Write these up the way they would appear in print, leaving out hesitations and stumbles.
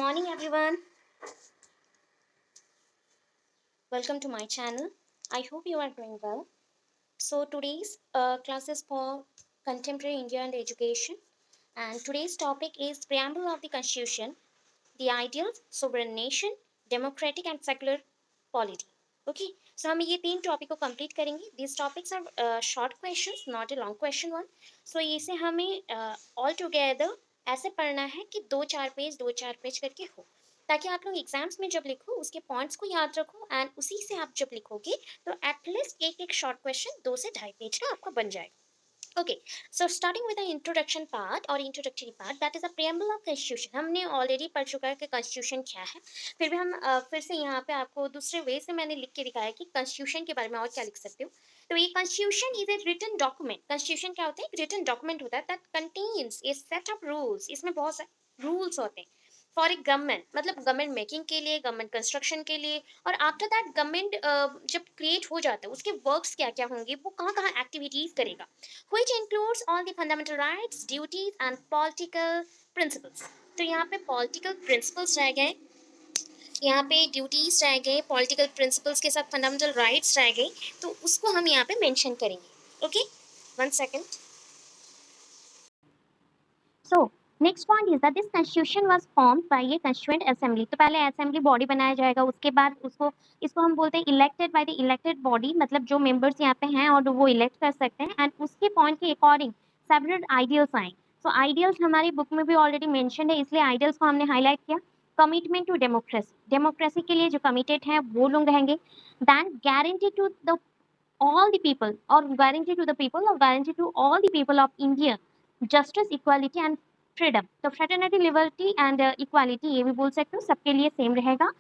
morning, everyone. Welcome to my channel. I hope you are doing well. So, today's class is for contemporary India and education. And today's topic is Preamble of the Constitution, the Ideals, Sovereign Nation, Democratic and Secular Polity. Okay, so हम ये तीन topic को complete करेंगे. These topics are short questions, not a long question one. So इसे हमें all together ऐसे पढ़ना है कि दो चार पेज करके हो, ताकि आप लोग एग्जाम्स में जब लिखो उसके पॉइंट्स को याद रखो एंड उसी से आप जब लिखोगे तो एटलीस्ट एक एक शॉर्ट क्वेश्चन 2 से 2.5 पेज का आपका बन जाएगा. Okay, so starting with the introduction part or introductory part, that is a preamble of constitution. हमने ऑलरेडी पढ़ चुका है कि constitution क्या है. फिर भी हम फिर से यहाँ पे आपको दूसरे वे से मैंने लिख के दिखाया कि constitution के बारे में और क्या लिख सकते हो. तो ये constitution is a written document. constitution क्या होता है? एक written document होता है that contains a set of rules. इसमें बहुत सारे rules होते हैं फॉर ए गवर्नमेंट, मतलब गवर्नमेंट मेकिंग के लिए, गवर्नमेंट कंस्ट्रक्शन के लिए. और आफ्टर दैट गवर्नमेंट जब क्रिएट हो जाता है उसके वर्क्स क्या क्या होंगे, वो कहाँ कहाँ एक्टिविटीज करेगा, which includes all the fundamental rights, duties and political principles. तो यहाँ पे political principles रह गए, यहाँ पे ड्यूटीज रह गए, पॉलिटिकल प्रिंसिपल्स के साथ फंडामेंटल राइट्स रह गए, तो उसको हम यहाँ पे मेंशन करेंगे. Okay, 1 second. So next point is that this constitution was formed by a constituent assembly. तो पहले असेंबली बॉडी बनाया जाएगा, उसके बाद इसको हम बोलते हैं elected by the elected body, मतलब जो मेंबर्स यहाँ पे हैं और वो इलेक्ट कर सकते हैं एंड उसके पॉइंट के अकॉर्डिंग सेवरल आइडियल्स आए. सो आइडियल्स हमारी बुक में भी ऑलरेडी मेंशन है, इसलिए आइडियल्स को हमने हाईलाइट किया. कमिटमेंट टू डेमोक्रेसी, डेमोक्रेसी के लिए जो कमिटेड हैं वो लोग रहेंगे. Then guarantee to the all the people or guarantee to the people or guarantee to all the people of India justice, equality and freedom. तो fraternity, liberty and equality ये भी बोल सकते हो, सबके लिए सेम रहेगा.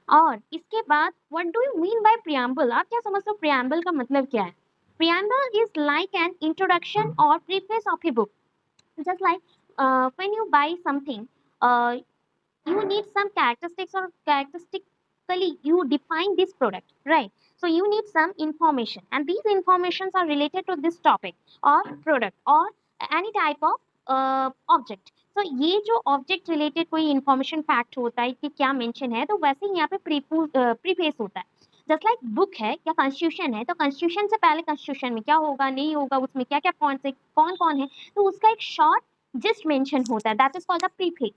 और इसके बाद what do you mean by preamble? आप क्या समझते हो preamble का मतलब क्या है? Preamble is like an introduction or preface of a book. Just like when you buy something, you need some characteristics or characteristically you define this product, right? So you need some information and these informations are related to this topic or product or any type of object. तो ये जो object related कोई information fact होता है कि क्या mention है, तो वैसे ही यहाँ पे प्रीफेस होता है. जस्ट लाइक बुक है या कॉन्स्टिट्यूशन है, तो कॉन्स्टिट्यूशन से पहले कॉन्स्टिट्यूशन में क्या होगा नहीं होगा, उसमें क्या क्या पॉइंट्स है, कौन कौन है, तो उसका एक शॉर्ट जस्ट मेंशन होता है. That is called the preface.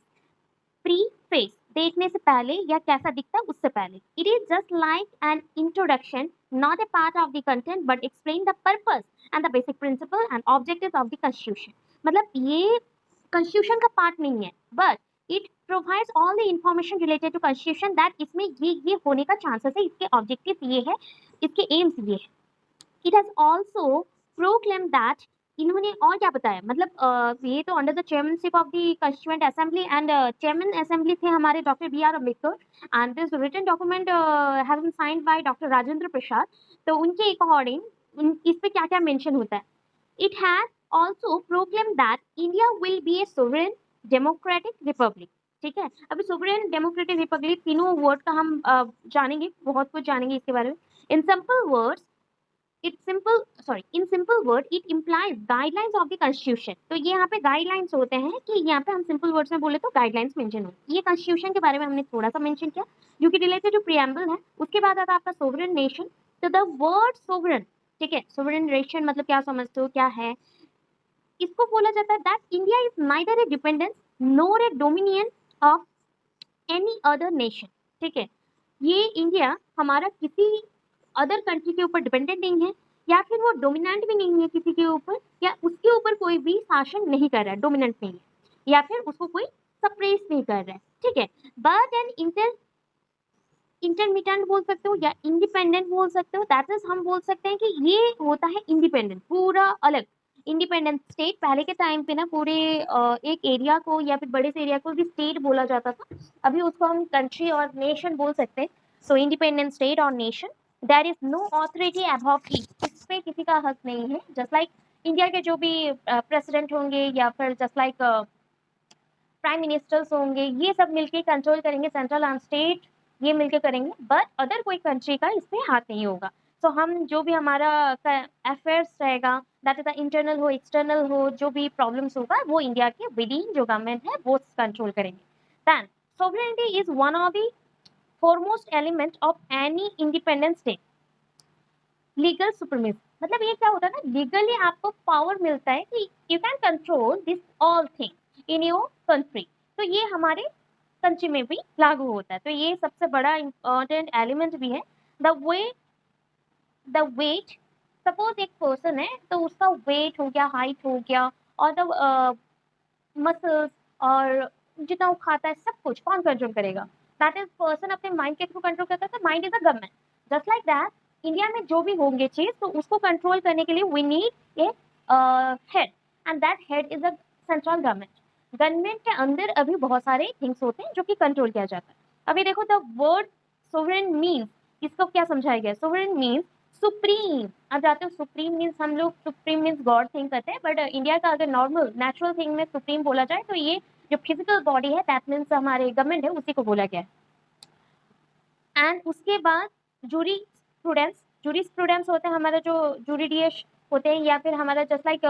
Preface देखने से पहले या कैसा दिखता है उससे पहले. It is just like an introduction, not a part of the content but explain the purpose and the basic principle and objectives of the constitution. मतलब ये कॉन्स्टिट्यूशन का पार्ट नहीं है, but it provides all the information related to constitution, that इसमें ये होने का chances है, इसके ऑब्जेक्टिव ये है, इसके एम्स ये है. It has also proclaim that, इन्होंने और क्या बताया, मतलब ये तो under the chairmanship of the constituent assembly and chairman assembly थे हमारे doctor B R. Ambedkar and this written document has been signed by doctor Rajendra Prasad. तो उनके अकॉर्डिंग इस पे क्या क्या मेंशन होता है. It has also proclaimed that India will be a sovereign democratic republic. ठीक है, अभी sovereign democratic republic तीनों वर्ड का हम जानेंगे, बहुत कुछ जानेंगे इसके बारे में. In simple words, in simple word it implies guidelines of the constitution. तो ये यहाँ पे guidelines होते हैं कि यहाँ पे हम simple words में बोले तो guidelines mention हो. ये constitution के बारे में हमने थोड़ा सा mention किया जो कि related to preamble है. उसके बाद आता है आपका sovereign nation. तो the word sovereign, ठीक है, sovereign nation मतलब क्या समझते हो, क्या है, इसको बोला जाता है that India is neither a dependence nor a dominion of any other nation. ठीक है, ये इंडिया हमारा किसी अदर कंट्री के ऊपर डिपेंडेंट नहीं है, या फिर वो डोमिनेंट भी नहीं है किसी के ऊपर, या उसके ऊपर कोई भी शासन नहीं कर रहा है, डोमिनेंट नहीं है, या फिर उसको कोई सप्रेस नहीं कर रहा है. ठीक है, बट एन इंटरमीडिएट बोल सकते हो या इंडिपेंडेंट बोल सकते हो. दैट इज हम बोल सकते हैं कि ये होता है इंडिपेंडेंट, पूरा अलग इंडिपेंडेंट स्टेट. पहले के टाइम पे ना पूरे एक एरिया को या फिर बड़े से एरिया को भी स्टेट बोला जाता था, अभी उसको हम कंट्री और नेशन बोल सकते हैं. सो इंडिपेंडेंट स्टेट और nation, there is no authority above की, इस पे किसी का हक नहीं है. जस्ट लाइक इंडिया के जो भी प्रेसिडेंट होंगे या फिर जस्ट लाइक प्राइम मिनिस्टर्स होंगे, ये सब मिलके कंट्रोल करेंगे, सेंट्रल एंड स्टेट ये मिलके करेंगे, बट अदर कोई कंट्री का इस पे हाथ नहीं होगा. सो हम जो भी हमारा अफेयर्स रहेगा, दैट इज इंटरनल हो एक्सटर्नल हो, जो भी प्रॉब्लम्स होगा वो इंडिया के विद इन जो गवर्नमेंट है वो कंट्रोल करेंगे. Then Sovereignty is one of the foremost element of any independent state. Legal supremacy मतलब ये क्या होता है ना, लीगली आपको पावर मिलता है कि you can control this all thing in your country. तो ये हमारे कंट्री में भी लागू होता है। तो ये सबसे बड़ा इम्पोर्टेंट एलिमेंट भी है। द वेट, सपोज एक पर्सन है तो उसका वेट हो गया, हाइट हो गया, और द मसल्स और जितना वो खाता है सब कुछ कौन कंट्रोल करेगा? दैट इज पर्सन अपने माइंड के थ्रू कंट्रोल करता है। तो mind is a government. Just like that India में जो भी होंगे चीज तो उसको कंट्रोल करने के लिए we need a head, and that head is a central government. Government के अंदर अभी बहुत सारे थिंग्स होते हैं जो कि कंट्रोल किया जाता है। अभी देखो द वर्ड सोवरेन मीन्स, इसको क्या समझाया गया? Sovereign means supreme. अब जाते हो सुप्रीम मीन्स, हम लोग सुप्रीम मीन्स गॉड थिंक करते हैं, बट इंडिया का अगर नॉर्मल नेचुरल थिंग में सुप्रीम बोला जाए तो ये जो फिजिकल बॉडी है दैट मीन्स हमारे गवर्नमेंट है उसी को बोला गया है। एंड उसके बाद जूरी स्टूडेंट्स, जूरी स्टूडेंट्स होते हैं हमारा जो जूरिडियश होते हैं, या फिर हमारा जस्ट लाइक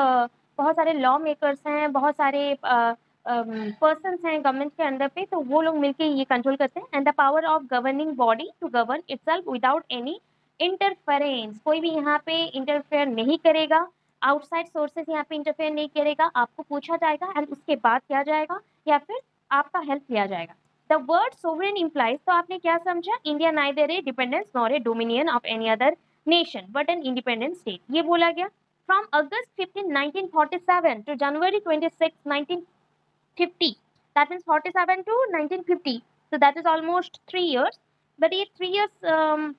बहुत सारे लॉ मेकर्स हैं, बहुत सारे पर्सन्स हैं गवर्नमेंट के अंदर पे, तो वो लोग मिलके ये कंट्रोल करते हैं। And the power of governing body to govern itself without any interference, कोई भी यहाँ पे इंटरफेयर नहीं करेगा, आउटसाइड सोर्सेस यहाँ पे इंटरफेयर नहीं करेगा, आपको पूछा जाएगा एंड उसके बाद किया जाएगा या फिर आपका हेल्प लिया जाएगा। द वर्ड सोवरेन इम्प्लाइज, तो आपने क्या समझा? India neither a dependence nor a dominion of any other nation but an independent state, ये बोला गया। From August 15 1947 to January 26 1950, that means 47 to 1950, so that is almost 3 years। but ये 3 years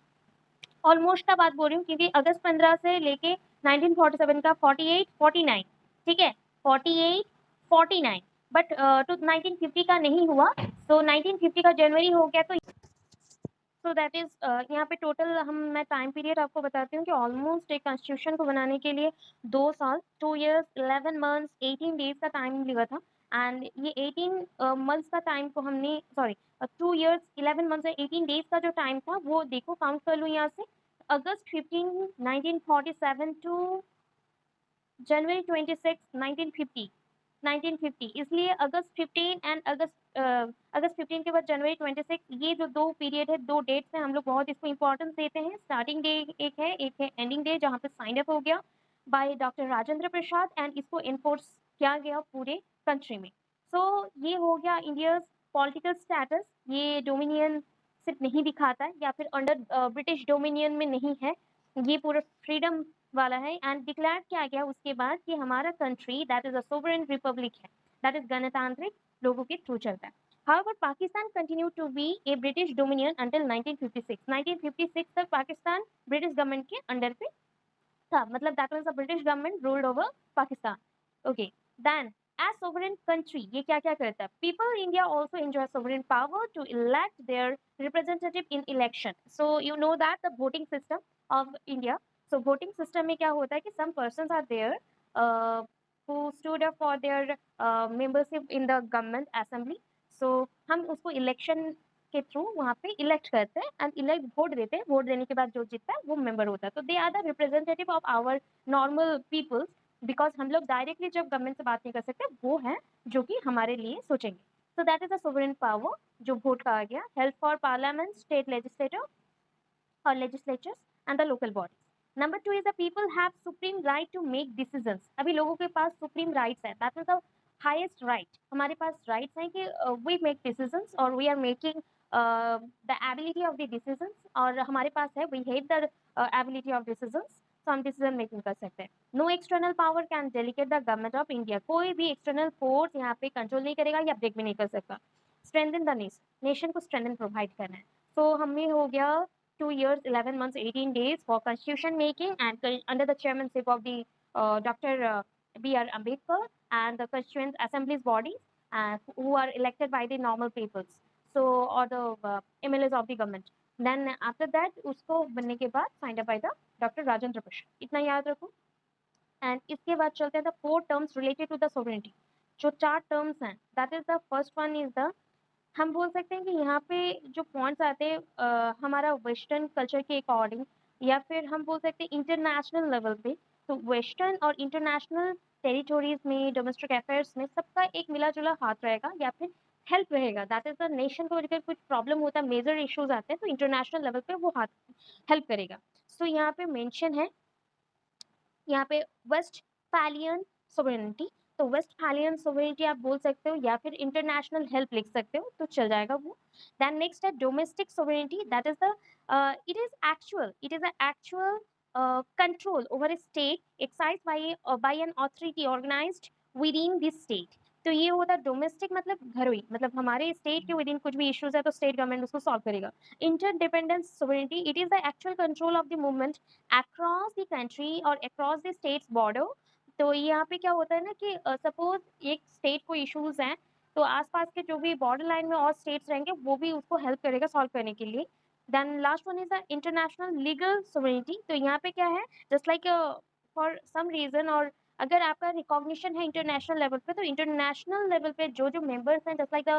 almost का बात बोल रही हूँ क्योंकि अगस्त 15 से लेके 1947 का 48 49, ठीक है, 48 49, बट टू 1950 का नहीं हुआ। तो 1950 का जनवरी हो गया। तो सो दैट इज यहाँ पे टोटल मैं टाइम पीरियड आपको बताती हूँ कि ऑलमोस्ट एक कॉन्स्टिट्यूशन को बनाने के लिए 2 साल, 2 years 11 months 18 days का टाइम लगा था। एंड ये 18 months का टाइम को हमने, सॉरी, 2 years 11 months 18 days का जो टाइम था वो देखो काउंट कर लूँ यहाँ से, अगस्त 15 1947 टू जनवरी 26 1950, 1950, इसलिए अगस्त 15 एंड अगस्त 15 के बाद जनवरी 26, ये जो दो पीरियड है, दो डेट्स हैं, हम लोग बहुत इसको इंपॉर्टेंस देते हैं। स्टार्टिंग डे एक है एंडिंग डे, जहाँ पे साइन अप हो गया bye doctor Rajendra Prasad and इसको इन्फोर्स किया गया पूरे कंट्री में। सो ये हो गया इंडिया पॉलिटिकल स्टेटस। ये डोमिनियन सिर्फ नहीं दिखाता है या फिर अंडर ब्रिटिश डोमिनियन में नहीं है, ये पूरा फ्रीडम वाला है। एंड डिक्लेयर किया गया उसके बाद कि हमारा country that is a sovereign Republic है, दैट इज गणतांत्रिक लोगों के थ्रू चलता है। However, Pakistan continued to be a British dominion until 1956। 1956 तक पाकिस्तान ब्रिटिश गवर्नमेंट के अंडर पे था, मतलब that means the British government ruled over Pakistan. Okay, then as sovereign country ये क्या क्या करता है? People India also enjoy sovereign power to elect their representative in election. So you know that the voting system of India. So voting system में क्या होता है कि some persons are there who stood up for their membership in the government assembly। so हम उसको election के through वहाँ पे इलेक्ट करते हैं एंड इलेक्ट वोट देते हैं, वोट देने के बाद जो जीतता है वो मेंबर होता है। तो they are the representative of our normal peoples, because हम लोग डायरेक्टली जब गवर्नमेंट से बात नहीं कर सकते, वो हैं जो कि हमारे लिए सोचेंगे। So that is a sovereign power जो वोट का आ गया। Help for parliament, state legislator or legislatures and the local bodies। Number 2 is the people have supreme right to make decisions। अभी लोगों के पास supreme rights है, that is the highest right। हमारे पास rights हैं कि we make decisions और we are making the ability of the decisions, और हमारे पास है we have the ability of decisions, so हम decision making कर सकते हैं। No external power can delegate the government of India। कोई भी external force यहाँ पे control नहीं करेगा या break भी नहीं कर सकता। Strengthen the nation, nation को strengthen provide करना है। so हमें हो गया 2 years 11 months 18 days for constitution making and under the chairmanship of the Dr. B.R. Ambedkar and the constituent assemblies bodies who are elected by the normal peoples, so or the MLAs of the government। then after that उसको बनने के बाद signed up by the Dr. Rajendra Prasad, इतना याद रखो। And इसके बाद चलते हैं the 4 terms related to the sovereignty. जो 4 टर्म्स हैं that is the first one is the, हम बोल सकते हैं कि यहाँ पे जो पॉइंट्स आते हैं हमारा वेस्टर्न कल्चर के अकॉर्डिंग, या फिर हम बोल सकते हैं इंटरनेशनल लेवल पे। तो वेस्टर्न और इंटरनेशनल टेरिटोरीज में, डोमेस्टिक अफेयर्स में सबका एक मिला जुला हाथ रहेगा, या फिर हेल्प रहेगा, दैट इज द नेशन को अगर कुछ प्रॉब्लम होता है, मेजर इश्यूज आते हैं तो इंटरनेशनल लेवल पे वो हाथ हेल्प करेगा। सो यहाँ पे मेंशन है, यहाँ पे वेस्टफैलियन सोवेरेनिटी, तो वेस्टफैलियन सोवेरेनिटी आप बोल सकते हो या फिर इंटरनेशनल हेल्प लिख सकते हो तो चल जाएगा वो। देन नेक्स्ट है domestic sovereignty, that is the it is actual control over a state excise by an authority organized within this state. तो ये होता है डोमेस्टिक, मतलब घरोई, मतलब हमारे स्टेट के विद इन कुछ भी इश्यूज है तो स्टेट गवर्नमेंट उसको सॉल्व करेगा। Interdependence sovereignty, it is the actual control of the movement across the country और अक्रॉस द स्टेट्स बॉर्डर। तो यहाँ पे क्या होता है ना कि सपोज एक स्टेट को इश्यूज हैं तो आसपास के जो भी बॉर्डर लाइन में और स्टेट्स रहेंगे वो भी उसको हेल्प करेगा सॉल्व करने के लिए। Then last one is the international legal sovereignty, तो यहाँ पे क्या है, just like for some reason, और अगर आपका रिकॉग्निशन है इंटरनेशनल लेवल पे तो इंटरनेशनल लेवल पे जो जो मेंबर्स हैं जस्ट लाइक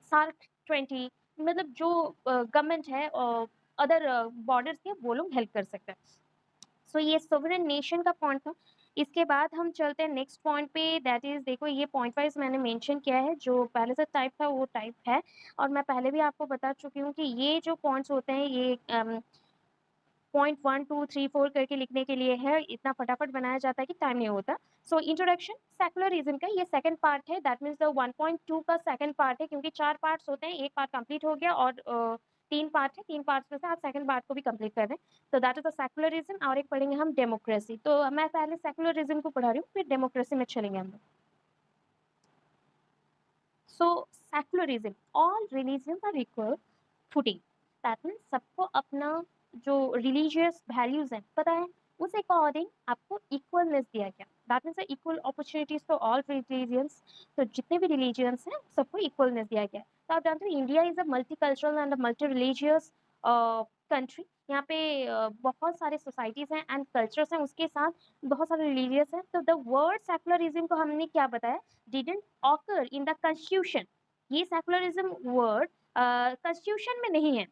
सार्क 20, मतलब जो गवर्नमेंट है अदर बॉर्डर्स के वो लोग हेल्प कर सकते हैं। सो ये सोवरेन नेशन का पॉइंट था। इसके बाद हम चलते हैं नेक्स्ट पॉइंट पे, दैट इज देखो ये पॉइंट वाइज मैंने मेंशन किया है, जो पहले से टाइप था वो टाइप है, और मैं पहले भी आपको बता चुकी हूँ कि ये जो पॉइंट्स होते हैं ये पॉइंट 1 2 3 4 करके लिखने के लिए है, इतना फटाफट बनाया जाता है कि टाइम नहीं होता। सो इंट्रोडक्शन सेकुलरिज्म का ये सेकंड पार्ट है, दैट मीन्स द 1.2 का सेकंड पार्ट है, क्योंकि 4 पार्ट्स होते हैं, एक पार्ट कंप्लीट हो गया और 3 पार्ट है, 3 पार्ट्स में से आप सेकंड पार्ट को भी कंप्लीट कर रहे हैं। तो दैट इज द सेकुलरिज्म, और एक पढ़ेंगे हम डेमोक्रेसी। तो मैं पहले सेकुलरिज्म को पढ़ा रही हूँ, फिर डेमोक्रेसी में चलेंगे हम लोग। So secularism, all religions are equal footing, that means सबको अपना जो रिलीजियस वैल्यूज हैं पता है, उस अकॉर्डिंग आपको इक्वलनेस दिया गया, that means equal opportunities for all religions. तो जितने भी रिलीजियंस हैं सबको इक्वलनेस दिया गया है। तो आप जानते हो India is a multi cultural and multi religious country. यहाँ पे बहुत सारे सोसाइटीज हैं एंड कल्चर्स हैं, उसके साथ बहुत सारे रिलीजियस हैं। तो द वर्ड सेकुलरिज्म को हमने क्या बताया, didn't occur in the constitution. ये सेकुलरिज्म वर्ड कॉन्स्टिट्यूशन में नहीं है,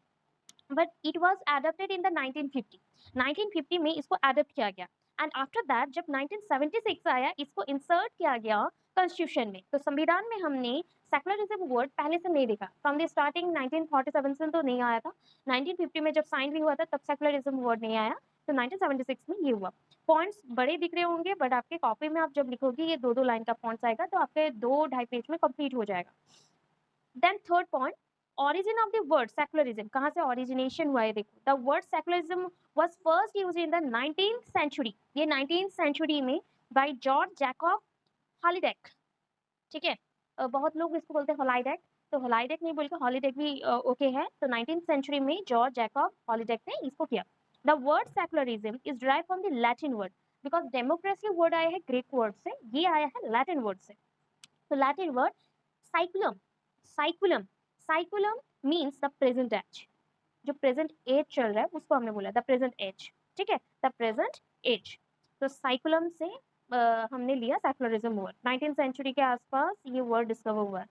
but it was adopted in the 1950। 1950 में इसको एडॉप्ट किया गया, एंड आफ्टर दैट जब 1976 आया इसको इंसर्ट किया गया कॉन्स्टिट्यूशन में। तो संविधान में हमने सेकुलरिज्म वर्ड पहले से नहीं देखा, फ्रॉम द स्टार्टिंग 1947 से तो नहीं आया था, 1950 में जब साइन भी हुआ था तब सेकुलरिज्म वर्ड नहीं आया, तो 1976 में ये हुआ। पॉइंट्स बड़े दिख रहे होंगे, बट आपके कॉपी में आप जब लिखोगे ये 2-2 लाइन का पॉइंट्स आएगा, तो आपके 2-2.5 पेज में कंप्लीट हो जाएगा। Then third point, origin of the word secularism, कहाँ से origination हुआ है देखो। the word secularism was first used in the 19th century, ये 19th century में by George Jacob Halideck, ठीक है। बहुत लोग इसको बोलते हैं हॉलाइडेक, तो हॉलाइडेक नहीं बोल के हॉलीडेक भी ओके है। तो 19th century में जॉर्ज जैकब हॉलीडेक ने इसको किया। The word secularism is derive from the Latin word, because democracy word आया है ग्रीक वर्ड से, ये आया है लैटिन वर्ड से। तो Latin word saeculum, saeculum, saeculum means the present age, जो प्रेजेंट एज चल रहा है उसको हमने बोला द प्रेजेंट एज, ठीक है, द प्रेजेंट एज। तो साइकुलम से हमने लिया सेकुलरिज्म वर्ड, 19th सेंचुरी के आसपास ये वर्ड डिस्कवर हुआ है।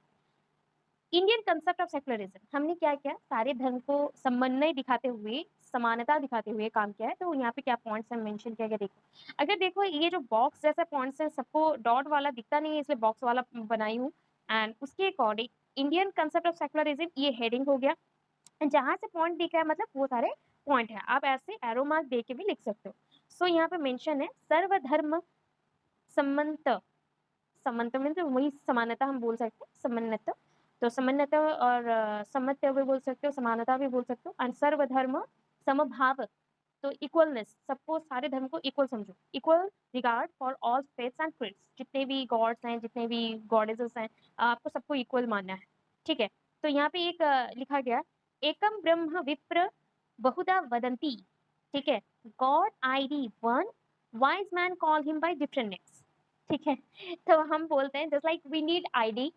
इंडियन कंसेप्ट ऑफ सेकुलरिज्म, हमने क्या किया, सारे धर्म को समन्वय दिखाते हुए, समानता दिखाते हुए काम किया है। तो यहाँ पे क्या पॉइंट्स हम मेंशन किया गया देखो, अगर देखो ये जो बॉक्स जैसे पॉइंट्स हैं सबको डॉट वाला दिखता नहीं है इसलिए बॉक्स वाला बनाई हूँ, एंड उसके according Indian concept of secularism ये हेडिंग हो गया, जहाँ से पॉइंट दिख रहा है मतलब वो सारे पॉइंट है, आप ऐसे एरो मार्क दे के भी लिख सकते हो। सो यहाँ पे मेंशन है सर्वधर्म सम्मत, सम्मत में तो वही समानता हम बोल सकते हैं, समन्वत, तो समन्वत और सम्मत भी बोल सकते हो, समानता भी बोल सकते हो, एंड सर्वधर्म समभाव, तो इक्वलनेस, सबको सारे धर्म को इक्वल समझो, equal regard for all faiths and creeds, जितने भी गॉड्स हैं जितने भी गॉडेसेस हैं आपको सबको इक्वल मानना है, ठीक है। तो यहाँ पे एक लिखा गया, एकम ब्रह्म विप्र बहुधा वदंती, ठीक है, God ID one, wise man call him by different names, ठीक है। तो हम बोलते हैं just like we need ID,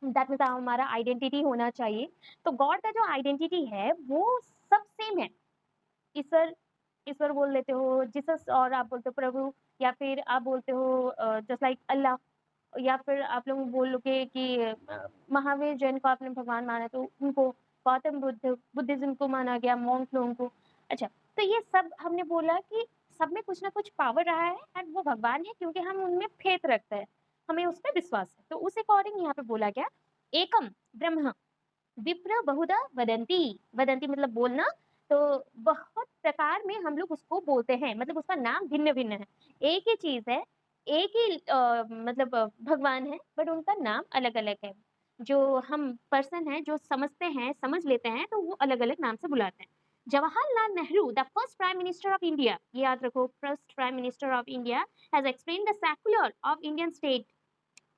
that means हमारा आइडेंटिटी होना चाहिए। तो गॉड का जो आइडेंटिटी है वो सब सेम है, ईश्वर, ईश्वर बोल देते हो जीसस, और आप बोलते हो प्रभु, या फिर आप बोलते हो जस्ट लाइक अल्लाह, या फिर आप लोग बोलोगे कि महावीर जैन को आपने भगवान माना तो उनको, गौतम बुद्ध बुद्धिज्म को माना गया, मॉन्क लोगों को। अच्छा, तो ये सब हमने बोला कि सब में कुछ ना कुछ पावर रहा है एंड वो भगवान है, क्योंकि हम उनमें फेथ रखते हैं, हमें उस पर विश्वास है। तो उस अकॉर्डिंग यहाँ पे बोला गया एकम ब्रह्म विप्र बहुधा वदंती, वदंती मतलब बोलना, तो बहुत प्रकार में हम लोग उसको बोलते हैं, मतलब उसका नाम भिन्न भिन्न है। एक ही चीज है, एक ही मतलब भगवान है, बट उनका नाम अलग अलग है। जो हम पर्सन है जो समझते हैं, समझ लेते हैं, तो वो अलग अलग नाम से बुलाते हैं। Jawaharlal Nehru, the first prime minister of India, ये याद रखो, first prime minister of India has explain the secular of Indian state.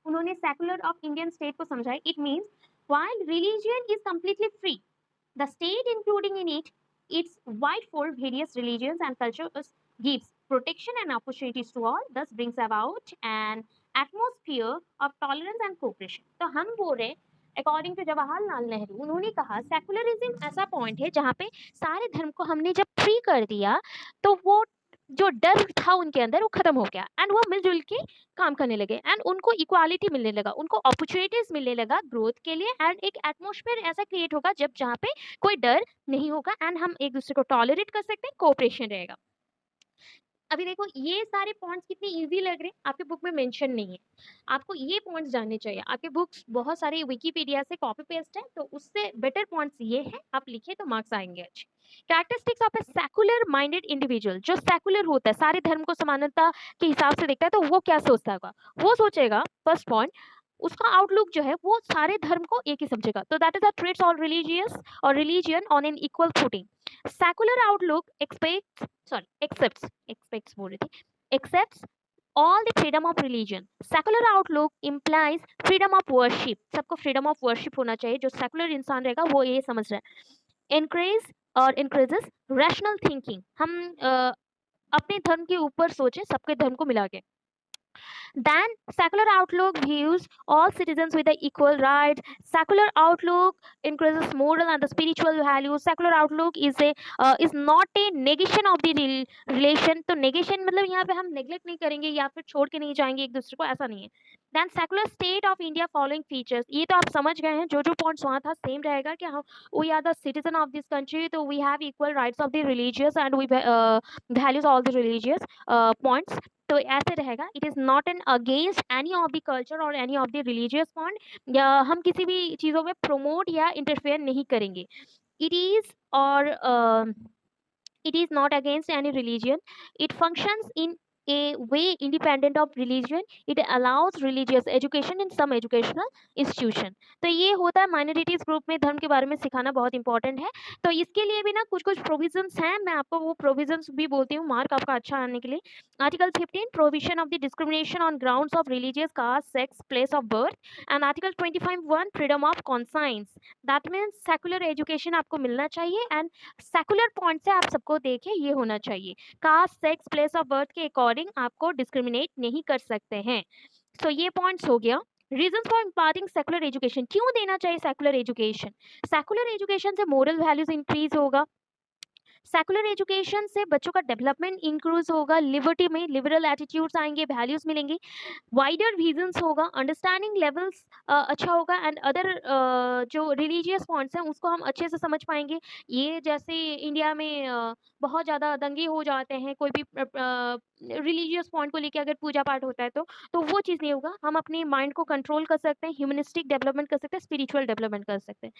उन्होंने सेकुलर ऑफ इंडियन स्टेट को समझाया। It means while religion is completely free, the state including in it its wide for various religions and cultures gives protection and opportunities to all, thus brings about an atmosphere of tolerance and cooperation। तो हम बोल रहे according to Jawaharlal Nehru, उन्होंने कहा secularism ऐसा point है जहाँ पे सारे धर्म को हमने जब फ्री कर दिया, तो वो जो डर था उनके अंदर वो खत्म हो गया, एंड वो मिलजुल के काम करने लगे, एंड उनको इक्वालिटी मिलने लगा, उनको अपॉर्चुनिटीज मिलने लगा ग्रोथ के लिए, एंड एक एटमोस्फेयर ऐसा क्रिएट होगा जब जहाँ पे कोई डर नहीं होगा, एंड हम एक दूसरे को टॉलरेट कर सकते हैं, कोऑपरेशन रहेगा। अभी देखो ये सारे पॉइंट्स कितने इजी लग रहे हैं, आपके बुक में मेंशन नहीं है, आपको ये पॉइंट्स जानने चाहिए। आपके बुक्स बहुत सारे विकिपीडिया से कॉपी पेस्ट है, तो उससे बेटर पॉइंट्स ये है, आप लिखे तो मार्क्स आएंगे अच्छे। Characteristics of a secular minded individual, जो सेकुलर होता है, सारे धर्म को समानता के हिसाब से देखता है, तो वो क्या सोचता होगा? वो सोचेगा, फर्स्ट पॉइंट, उसका आउटलुक जो है वो सारे धर्म को एक ही समझेगा, तो that is the traits all religious और religion on an equal footing. Secular outlook expects बोल रही थी, accepts all the freedom of religion। secular outlook implies freedom of worship, सबको freedom of worship होना चाहिए, जो secular इंसान रहेगा वो ये समझ रहा है। encourage और encourages rational thinking, हम अपने धर्म के ऊपर सोचे, सबके धर्म को मिला के। Then secular outlook views all citizens with the equal rights। Secular outlook increases moral and the spiritual values। Secular outlook is not a negation of the relation। तो negation मतलब यहाँ पे हम neglect नहीं करेंगे या फिर छोड़ के नहीं जाएंगे एक दूसरे को, ऐसा नहीं है। Then secular state of India following features, ये तो आप समझ गए हैं, जो जो पॉइंट्स वहाँ था सेम रहेगा कि हम we are the citizen of this country, तो we have equal rights of the religious and we values all the religious points, तो ऐसे रहेगा। It is not an against any of the culture और any of the religious point, या हम किसी भी चीज़ों में प्रोमोट या इंटरफेयर नहीं करेंगे। इट इज और it is not against any religion, it functions in a way independent of religion, it allows religious education in some educational institution। तो ये होता है माइनॉरिटीज ग्रुप में धर्म के बारे में सिखाना बहुत इंपॉर्टेंट है। तो इसके लिए भी ना कुछ कुछ प्रोविजंस हैं, मैं आपको वो प्रोविजंस भी बोलती हूँ मार्क आपका अच्छा आने के लिए। Article 15 provision of the discrimination on grounds of religious caste sex place of birth, and article 25(1) freedom of conscience, that means secular education आपको मिलना चाहिए, एंड सेकुलर पॉइंट से आप सबको देखें ये होना चाहिए, caste sex place of birth के अकॉर्डिंग आपको डिस्क्रिमिनेट नहीं कर सकते हैं। सो ये पॉइंट्स हो गया। Reasons for imparting secular education, क्यों देना चाहिए सेकुलर एजुकेशन? सेकुलर एजुकेशन से मोरल वैल्यूज इंक्रीज होगा, सेकुलर एजुकेशन से बच्चों का डेवलपमेंट इंक्रीज होगा, लिबर्टी में लिबरल एटीट्यूड्स आएंगे, वैल्यूज मिलेंगी, वाइडर विजन्स होगा, अंडरस्टैंडिंग लेवल्स अच्छा होगा, एंड अदर जो रिलीजियस पॉइंट्स हैं उसको हम अच्छे से समझ पाएंगे। ये जैसे इंडिया में बहुत ज़्यादा दंगे हो जाते हैं कोई भी रिलीजियस पॉइंट को लेके, अगर पूजा पाठ होता है तो वो चीज़ नहीं होगा, हम अपने माइंड को कंट्रोल कर सकते हैं, ह्यूमनिस्टिक डेवलपमेंट कर सकते हैं, स्पिरिचुअल डेवलपमेंट कर सकते हैं।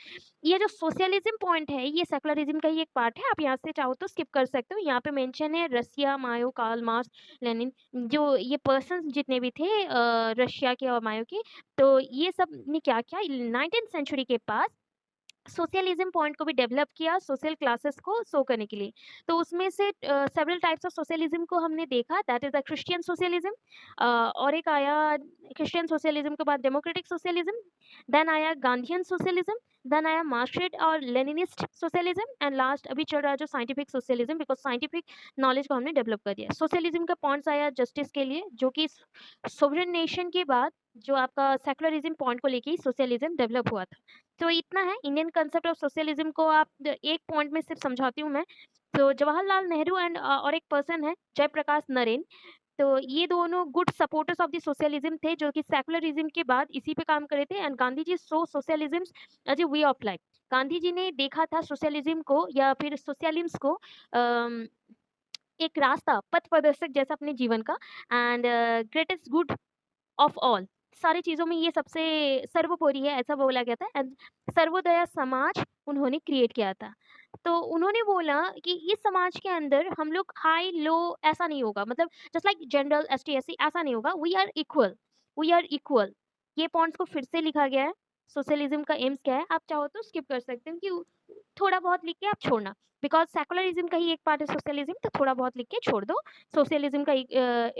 ये जो सोशलिज्म पॉइंट है ये सेकुलरिज्म का ही एक पार्ट है, आप यहाँ से चाहो तो स्किप कर सकते हो। यहाँ पे मेंशन है रसिया, मायो, कार्ल मार्क्स, लेनिन, जो ये पर्सन जितने भी थे रशिया के और मायो के, तो ये सब ने क्या किया 19th सेंचुरी के पास सोशलिज्म पॉइंट को भी डेवलप किया सोशल क्लासेस को शो करने के लिए। तो उसमें से सेवरल टाइप्स ऑफ सोशलिज्म को हमने देखा, that is the Christian socialism, और एक आया क्रिश्चियन सोशलिज्म के बाद डेमोक्रेटिक सोशलिज्म, देन आया गांधीयन सोशलिज्म, देन आया मार्क्सिस्ट और लेनिनिस्ट सोशलिज्म, एंड लास्ट अभी चल रहा है जो scientific socialism, because scientific knowledge को हमने डेवलप कर दिया। सोशलिज्म का पॉइंट्स आया जस्टिस के लिए, जो कि सोवरेन नेशन के बाद जो आपका सेकुलरिज्म पॉइंट को लेके सोशलिज्म डेवलप हुआ था। तो इतना है इंडियन कंसेप्ट ऑफ सोशलिज्म को, आप एक पॉइंट में सिर्फ समझाती हूँ मैं। तो जवाहरलाल नेहरू एंड और एक पर्सन है जयप्रकाश नरेन, तो ये दोनों good supporters of the socialism थे, जो कि सेकुलरिज्म के बाद इसी पे काम करे थे। And Gandhi ji so socialism as a way of life, Gandhi ji ने देखा था सोशलिज्म को या फिर सोशलिज्म को एक रास्ता, पथ प्रदर्शक जैसा अपने जीवन का, and greatest good of all, सारी चीज़ों में ये सबसे सर्वोपरि है, ऐसा बोला गया था एंड सर्वोदय समाज उन्होंने क्रिएट किया था। तो उन्होंने बोला कि इस समाज के अंदर हम लोग हाई लो ऐसा नहीं होगा, मतलब just like general ST SC ऐसा नहीं होगा, we are equal, we are equal. ये पॉइंट्स को फिर से लिखा गया है। सोशलिज्म का एम्स क्या है, आप चाहो तो स्किप कर सकते हैं कि थोड़ा बहुत लिख के आप छोड़ना, बिकॉज सेकुलरिज्म का ही एक पार्ट है सोशलिज्म, तो थोड़ा बहुत लिख के छोड़ दो। सोशलिज्म का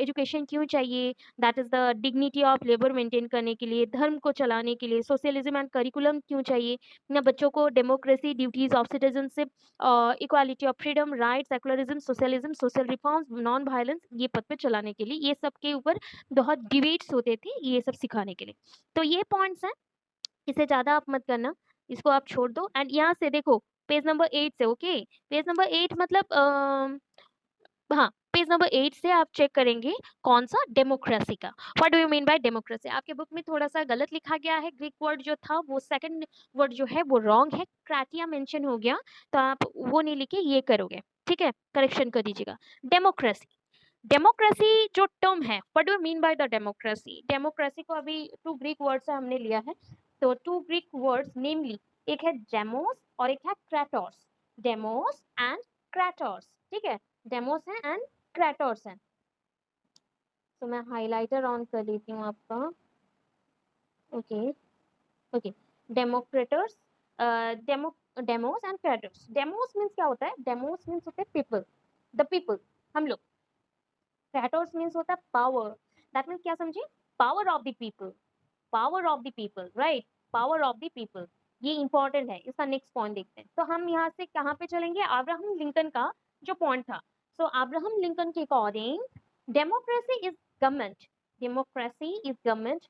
एजुकेशन क्यों चाहिए, that is the dignity of labour maintain करने के लिए, धर्म को चलाने के लिए सोशलिज्म एंड करिकुलम क्यों चाहिए, ना बच्चों को democracy, duties of citizenship, equality of freedom, right, secularism, socialism, social reforms, non violence, ये पद पे चलाने के लिए, ये सब के ऊपर बहुत डिबेट्स होते थे ये सब सिखाने के लिए। तो ये पॉइंट्स हैं, इसे ज़्यादा आप मत करना, इसको आप छोड़ दो एंड यहाँ से देखो पेज नंबर 8 से, ओके। पेज नंबर 8 मतलब हाँ, पेज नंबर 8 से आप चेक करेंगे कौन सा, डेमोक्रेसी का। What do you mean by democracy? आपके बुक में थोड़ा सा गलत लिखा गया है, ग्रीक वर्ड जो था वो सेकंड वर्ड जो है वो रॉन्ग है, क्राटिया मेंशन हो गया, तो आप वो नहीं लिखे ये करोगे, ठीक है, करेक्शन कर दीजिएगा। डेमोक्रेसी, डेमोक्रेसी जो टर्म है, what do you mean by the democracy? Democracy को अभी टू ग्रीक वर्ड से हमने लिया है, तो टू ग्रीक वर्ड्स नेमली, एक है डेमोस और एक है क्रेटोस। डेमोस एंड क्रेटोस, ठीक है, डेमोस है एंड क्रेटोस है। तो मैं हाइलाइटर ऑन कर लेती हूँ आपका, okay okay. Democrats, demo demos and kratos. Demos means क्या होता है? डेमोस मीन्स होता है पीपल, द पीपल, हम लोग। क्रेटोस मीन्स होता है पावर, दैट मीन्स क्या समझे? Power of the people, power of the people, right, power of the people, ये इंपॉर्टेंट है। इसका नेक्स्ट पॉइंट देखते हैं। तो हम यहाँ से कहाँ पे चलेंगे? अब्राहम लिंकन का जो पॉइंट था, सो अब्राहम लिंकन के according democracy is government, democracy is government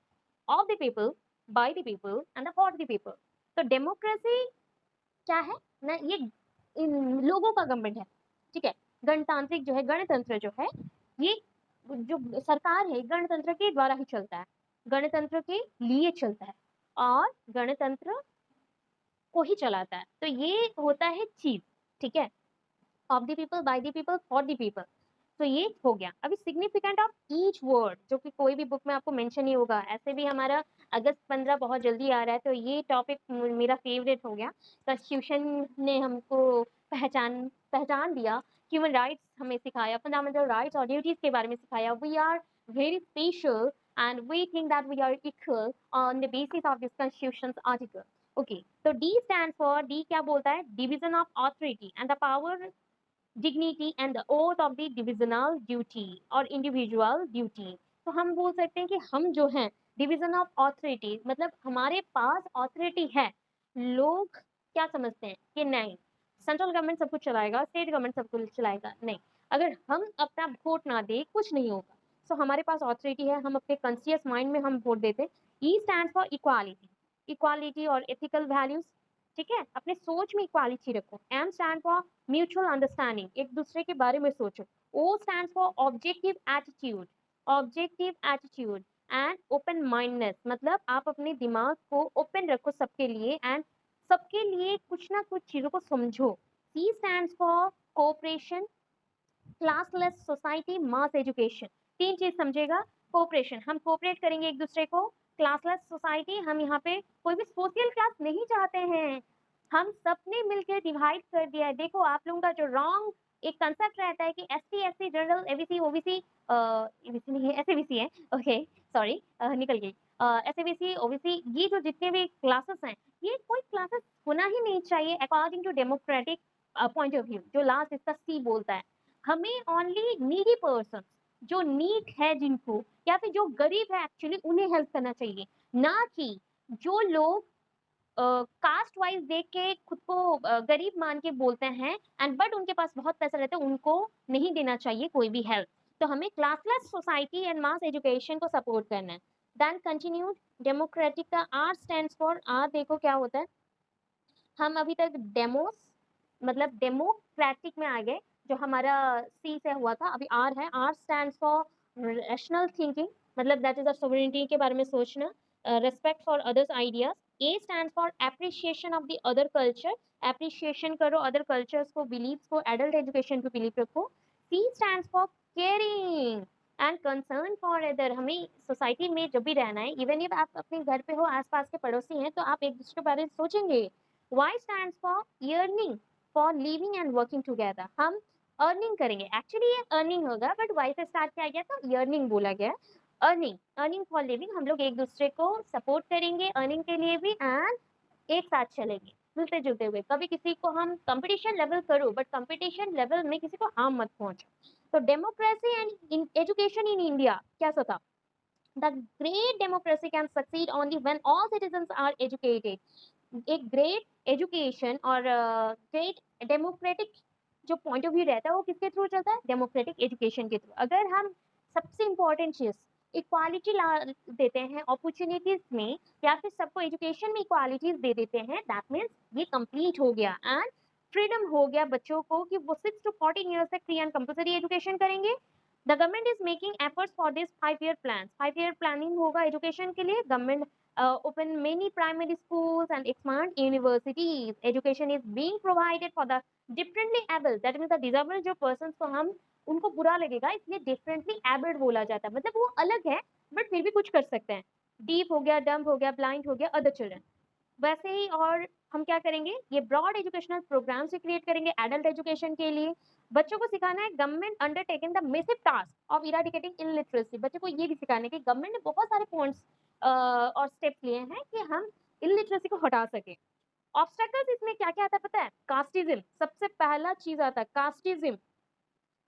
of the people, by the people and for the people. तो डेमोक्रेसी क्या है ना, ये इन लोगों का गवर्नमेंट है, ठीक है। गणतांत्रिक जो है, गणतंत्र जो है, ये जो सरकार है गणतंत्र के द्वारा ही चलता है, गणतंत्र के लिए चलता है और गणतंत्र को ही चलाता है। तो ये होता है चीज, ठीक है, of the people, by the people, for the people. तो ये हो गया। अभी सिग्निफिकेंट ऑफ ईच वर्ड, जो कि कोई भी बुक में आपको मेंशन ही होगा, ऐसे भी हमारा अगस्त 15 बहुत जल्दी आ रहा है, तो ये टॉपिक मेरा फेवरेट हो गया। कॉन्स्टिट्यूशन ने हमको पहचान पहचान दिया, ह्यूमन राइट्स हमें सिखाया, फंडामेंटल राइट्स और ड्यूटीज के बारे में सिखाया। We are very special and we think that we are equal on the basis of this constitution article, okay. तो डी स्टैंड फॉर, डी क्या बोलता है? Division of authority and the power, dignity and the oath of the divisional duty और individual duty। तो हम बोल सकते हैं कि हम जो हैं डिवीजन ऑफ ऑथोरिटी, मतलब हमारे पास ऑथोरिटी है। लोग क्या समझते हैं कि नहीं सेंट्रल गवर्नमेंट सब कुछ चलाएगा, स्टेट गवर्नमेंट सब कुछ चलाएगा, नहीं। अगर हम अपना वोट ना दे कुछ नहीं होगा। सो हमारे पास ऑथोरिटी है, हम अपने कॉन्शियस माइंड में हम वोट देते हैं। E stand for equality, equality और एथिकल वैल्यूज, ठीक है, अपने सोच में इक्वालिटी रखो। M stand for mutual understanding, एक दूसरे के बारे में सोचो। O stand for objective attitude, objective attitude and open mindness, मतलब आप अपने दिमाग को ओपन रखो सबके लिए एंड सबके लिए कुछ ना कुछ चीजों को समझो। C stand for cooperation, classless society, mass education. तीन चीज समझेगा, कोऑपरेशन, हम कोऑपरेट करेंगे एक दूसरे को। क्लासलेस सोसाइटी, हम यहाँ पे कोई भी सोशल क्लास नहीं चाहते हैं, हम सबने मिलकर डिवाइड कर दिया है। देखो आप लोगों का जो रॉन्ग एक कंसेप्ट रहता है कि ST SC general ABC OBC, ABC नहीं है एसएबीसी है, ओके सॉरी निकल गई, एसएबीसी ओबीसी, ये जो जितने भी क्लासेस हैं, ये कोई क्लासेस होना ही नहीं चाहिए according to democratic point of view. जो लास्ट इसका सी बोलता है, हमें ओनली नीडी पर्सन, जो नीड है जिनको, या फिर जो गरीब है एक्चुअली, उन्हें हेल्प करना चाहिए, ना कि जो लोग कास्ट वाइज देख के खुद को गरीब मान के बोलते हैं एंड बट उनके पास बहुत पैसा रहता है, उनको नहीं देना चाहिए कोई भी हेल्प। तो हमें classless society and mass education को सपोर्ट करना है। देन कंटिन्यूड डेमोक्रेटिक का आर स्टैंड्स फॉर, आर देखो क्या होता है। हम अभी तक डेमोस मतलब डेमोक्रेटिक में आ गए, जो हमारा सी से हुआ था, अभी आर है। R stands for rational thinking, मतलब दैट इज द सोवरेनिटी के बारे में सोचना, respect for others ideas. A stands for appreciation of the other culture, appreciation करो अदर कल्चर्स को, बिलीव्स को, एडल्ट एजुकेशन को बिलीव रखो। C stands for caring, and concern for other. हमें सोसाइटी में जब भी रहना है, इवन इफ आप अपने घर पे हो, आसपास के पड़ोसी हैं, तो आप एक दूसरे के बारे में सोचेंगे। Y stands for earning, for living and working together. हम अर्निंग करेंगे, एक्चुअली ये अर्निंग होगा, बट वाई से स्टार्ट किया गया तो अर्निंग बोला गया। Earning, earning for living. हम लोग एक दूसरे को सपोर्ट करेंगे अर्निंग के लिए भी, एंड एक साथ चलेंगे मिलते जुलते हुए। कभी किसी को हम कंपटीशन लेवल करो, बट कंपटीशन लेवल में किसी को हार्म मत पहुंचो। तो democracy and education in India क्या था? The great democracy can succeed only when all citizens are educated. एक ग्रेट एजुकेशन और ग्रेट डेमोक्रेटिक जो पॉइंट ऑफ व्यू रहता है वो किसके थ्रू चलता है? डेमोक्रेटिक एजुकेशन के थ्रू। अगर हम सबसे इंपॉर्टेंट चीज इक्वालिटी ला देते हैं अपॉर्चुनिटीज में, या फिर सबको एजुकेशन में इक्वालिटीज दे देते हैं, दैट मीन्स ये कंप्लीट हो गया एंड फ्रीडम हो गया बच्चों को कि वो 6 to 14 ईयर्स तक फ्री एंड कंपल्सरी एजुकेशन करेंगे। The government is making efforts for this 5 year plan. 5 year planning होगा एजुकेशन के लिए। Government open many primary schools and expand universities. Education is being provided for the differently able, that means the disabled जो persons को हम उनको बुरा लगेगा इसलिए differently abled बोला जाता है, मतलब वो अलग है बट फिर भी कुछ कर सकते हैं। डीफ हो गया, डम्ब हो गया, ब्लाइंड हो गया, अदर चिल्ड्रन। वैसे ही और हम क्या करेंगे, ये ब्रॉड एजुकेशनल प्रोग्राम से क्रिएट करेंगे एडल्ट एजुकेशन के लिए। बच्चों को सिखाना है, government undertaken the massive task of eradicating illiteracy. बच्चों को ये भी सिखाने की गवर्नमेंट ने बहुत सारे पॉइंट्स और स्टेप्स लिए हैं कि हम इलिटरेसी को हटा सके। ऑब्स्टेकल्स इसमें क्या क्या आता है पता है? कास्टिज्म, सबसे पहला चीज आता है casteism,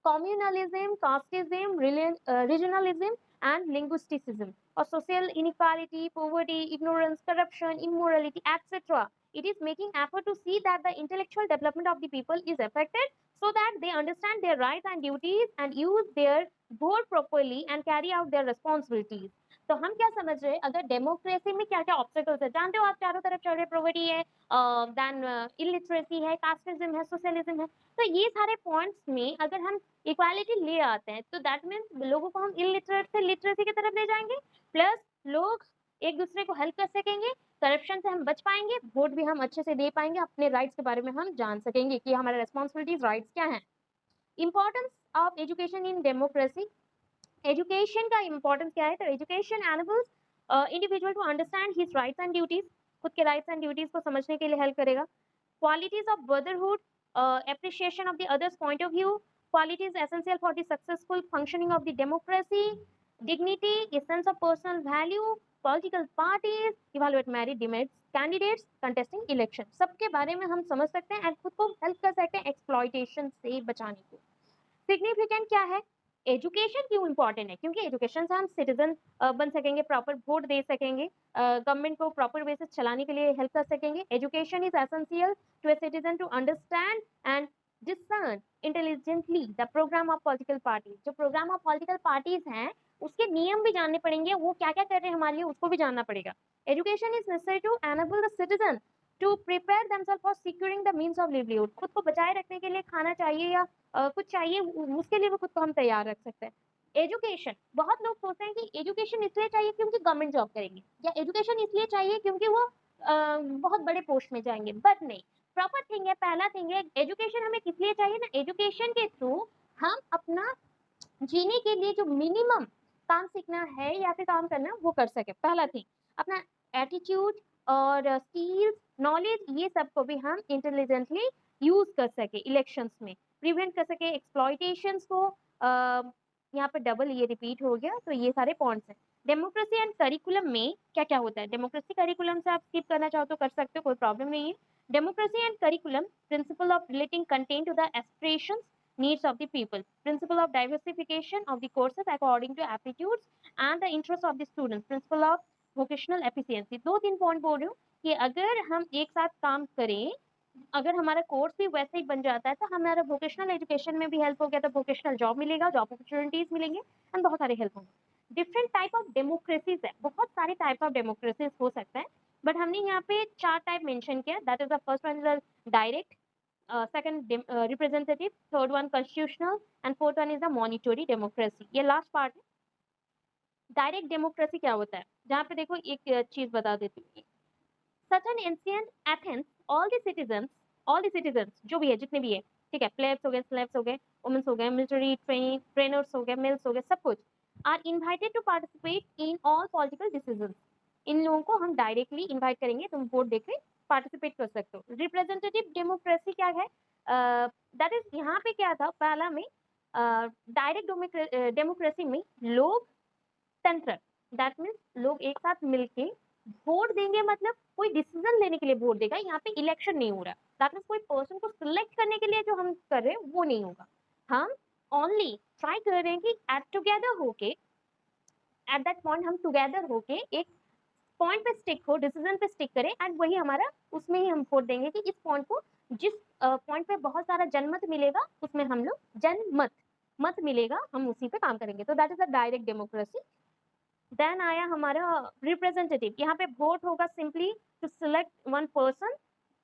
communalism, casteism, regionalism, and linguisticism, or social inequality, poverty, ignorance, corruption, immorality, etc. It is making effort to see that the intellectual development of the people is affected so that they understand their rights and duties and use their vote properly and carry out their responsibilities. तो हम क्या समझ रहे हैं, अगर democracy में क्या क्या ऑब्स्टेकल्स है जानते हो आप, चारों तरफ चल रहे, प्रोवर्टी है, देन इलिटरेसी है, कास्टिज्म है, सोशलिज्म है। तो ये सारे पॉइंट्स में अगर हम इक्वालिटी ले आते हैं तो दैट मीन्स लोगों को हम इलिटरेट से लिटरेसी की तरफ ले जाएंगे, प्लस लोग एक दूसरे को हेल्प कर सकेंगे, करप्शन से हम बच पाएंगे, वोट भी हम अच्छे से दे पाएंगे, अपने राइट्स के बारे में हम जान सकेंगे कि हमारे रेस्पॉन्सिबिलिटीज राइट्स क्या हैं। Importance of education in democracy. Education का इंपॉर्टेंस क्या है? तो education enables individual to understand his rights and duties, खुद के राइट्स एंड ड्यूटीज को समझने के लिए हेल्प करेगा। Qualities of brotherhood, appreciation of the other's point of view, qualities essential for the successful functioning of the democracy, dignity, a sense of personal value, political parties, evaluate merit, demerits, candidates contesting election, सबके बारे में हम समझ सकते हैं और खुद को हेल्प कर सकते हैं एक्सप्लॉइटेशन से बचाने को। सिग्निफिकेंट क्या है? एजुकेशन क्यों इंपॉर्टेंट है? क्योंकि एजुकेशन से हम सिटीजन बन सकेंगे, प्रॉपर वोट दे सकेंगे, गवर्नमेंट को प्रॉपर वे से चलाने के लिए हेल्प कर सकेंगे। Education is essential to a citizen to understand and discern intelligently the programme of political parties. जो प्रोग्राम ऑफ पॉलिटिकल पार्टीज हैं उसके नियम भी जानने पड़ेंगे, वो क्या क्या कर रहे हैं हमारे लिए उसको भी जानना पड़ेगा। Education is necessary to enable the citizen to prepare themselves for securing the means of livelihood. खुद को बचाए रखने के लिए खाना चाहिए या कुछ चाहिए, उसके लिए भी खुद को हम तैयार रख सकते हैं। एजुकेशन, बहुत लोग सोचते हैं कि एजुकेशन इसलिए चाहिए क्योंकि गवर्नमेंट जॉब करेंगे, या एजुकेशन इसलिए चाहिए क्योंकि वो बहुत बड़े पोस्ट में जाएंगे, बट नहीं। प्रॉपर थिंग है, पहला थिंग है, एजुकेशन हमें किस लिए चाहिए ना, एजुकेशन के थ्रू हम अपना जीने के लिए जो मिनिमम काम सीखना है या फिर काम करना वो कर सके। पहला थिंग अपना एटीट्यूड और स्किल्स, नॉलेज, ये सब को भी हम इंटेलिजेंटली यूज कर सके इलेक्शंस में, प्रिवेंट कर सके एक्सप्लॉइटेशंस को। यहाँ पे डबल ये रिपीट हो गया, तो ये सारे पॉइंट्स हैं। डेमोक्रेसी एंड करिकुलम में क्या क्या होता है? डेमोक्रेसी करिकुलम से आप स्किप करना चाहो तो कर सकते हो, कोई प्रॉब्लम नहीं है। Democracy and curriculum, principle of relating content to the aspirations needs of the people, principle of diversification of the courses according to aptitudes and the interest of the students, principle of vocational efficiency। दो तीन point बोल रही हूँ कि अगर हम एक साथ काम करें, अगर हमारा कोर्स भी वैसे ही बन जाता है तो हमारा वोकेशनल एजुकेशन में भी हेल्प हो गया, तो वोकेशनल जॉब मिलेगा, जॉब अपॉर्चुनिटीज मिलेंगे एंड बहुत सारे हेल्प होंगे। डिफरेंट टाइप ऑफ डेमोक्रेसीज है, बहुत सारे टाइप ऑफ डेमोक्रेसीज हो सकते हैं, बट हमने यहाँ पे 4 टाइप मेंशन किया। That is the first one is direct, second representative, third one constitutional, and fourth one is the monetary democracy। ये लास्ट पार्ट है। डायरेक्ट डेमोक्रेसी क्या होता है? जहाँ पे देखो एक चीज बता देती हूँ। Such an ancient Athens, all the citizens जो भी है, जितने भी है, ठीक है, प्लेब्स हो गए, स्लेव्स हो गए, वुमेन्स हो गए, मिलिट्री ट्रेनर्स हो गए, मेल्स हो गए, सब कुछ, are invited to participate in all political decision. इन लोगों को हम डायरेक्टली इन्वाइट करेंगे, तुम वोट देके पार्टिसिपेट कर सकते हो। रिप्रेजेंटेटिव डेमोक्रेसी क्या है? दैट इज यहाँ पे क्या था पहला में, डायरेक्ट डेमोक्रेसी में लोग तंत्र, दैट मीन्स लोग एक साथ मिलके वोट देंगे, मतलब कोई डिसीजन लेने के लिए वोट देगा। यहाँ पे इलेक्शन नहीं हो रहा, दैट मीन्स कोई पर्सन को सिलेक्ट करने के लिए जो हम कर रहे हैं वो नहीं होगा। हम ओनली ट्राई कर रहे हैं कि एट टुगेदर होके, एट दैट पॉइंट हम टुगेदर होके एक पॉइंट पे स्टिक हो, डिसीजन पे स्टिक करें, एंड वही हमारा, उसमें ही हम वोट देंगे कि इस पॉइंट को, जिस पॉइंट पे बहुत सारा जनमत मिलेगा उसमें हम लोग जनमत मत मिलेगा, हम उसी पे काम करेंगे। तो that is a direct democracy. Then आया हमारा रिप्रेजेंटेटिव। यहाँ पे वोट होगा simply to select one person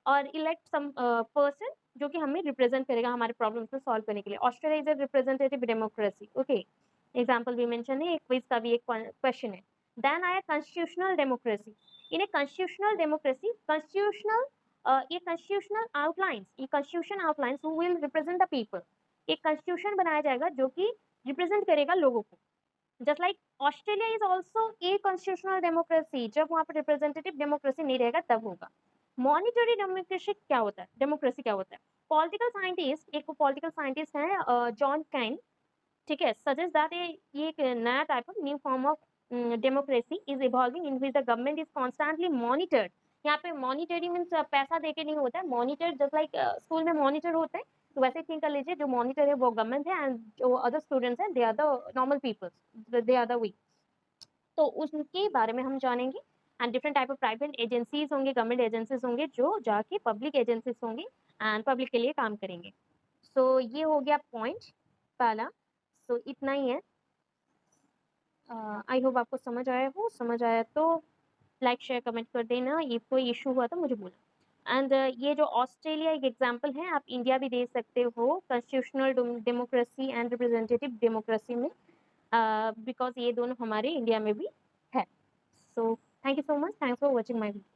और इलेक्ट सम पर्सन जो कि हमें रिप्रेजेंट करेगा हमारे प्रॉब्लम्स को सॉल्व करने के लिए। Australia is a representative democracy. Okay, example भी मेंशन है, एक क्विज का भी एक क्वेश्चन है। देन आया constitutional democracy. In a constitutional democracy, constitutional ये कॉन्स्टिट्यूशनल आउटलाइंस, ये constitution outlines who will represent the people. एक कॉन्स्टिट्यूशन बनाया जाएगा जो कि रिप्रेजेंट करेगा लोगों को। Just like Australia is also a constitutional democracy. जब वहां पर रिप्रेजेंटेटिव डेमोक्रेसी नहीं रहेगा तब होगा। मॉनिटरी डेमोक्रेसी क्या होता है? डेमोक्रेसी क्या होता है? पॉलिटिकल साइंटिस्ट, एक पॉलिटिकल साइंटिस्ट है जॉन कैन, ठीक है, सजेस्ट दैट ये एक नया type of new form of democracy is evolving in which the government is constantly monitored. यहाँ पे मॉनिटरी मीन्स पैसा देके नहीं होता है, मॉनिटर जस्ट लाइक स्कूल में मॉनिटर होता है, तो वैसे थिंक कर लीजिए जो मॉनिटर है वो गवर्नमेंट है, एंड जो अदर स्टूडेंट्स हैं they are the normal peoples, they are the weak. तो उसके बारे में हम जानेंगे। And different type of private agencies होंगे, गवर्नमेंट एजेंसीज होंगे जो जाके पब्लिक एजेंसीज होंगे एंड पब्लिक के लिए काम करेंगे। सो ये हो गया पॉइंट पहला। सो इतना ही है। आई होप आपको समझ आया हो। समझ आया तो लाइक शेयर कमेंट कर देना। ये कोई इशू हुआ तो मुझे बोला। एंड ये जो ऑस्ट्रेलिया एक एग्जांपल है, आप इंडिया भी दे सकते हो constitutional democracy and representative democracy में, बिकॉज ये दोनों हमारे इंडिया में भी है। So thank you so much, thanks for watching my video.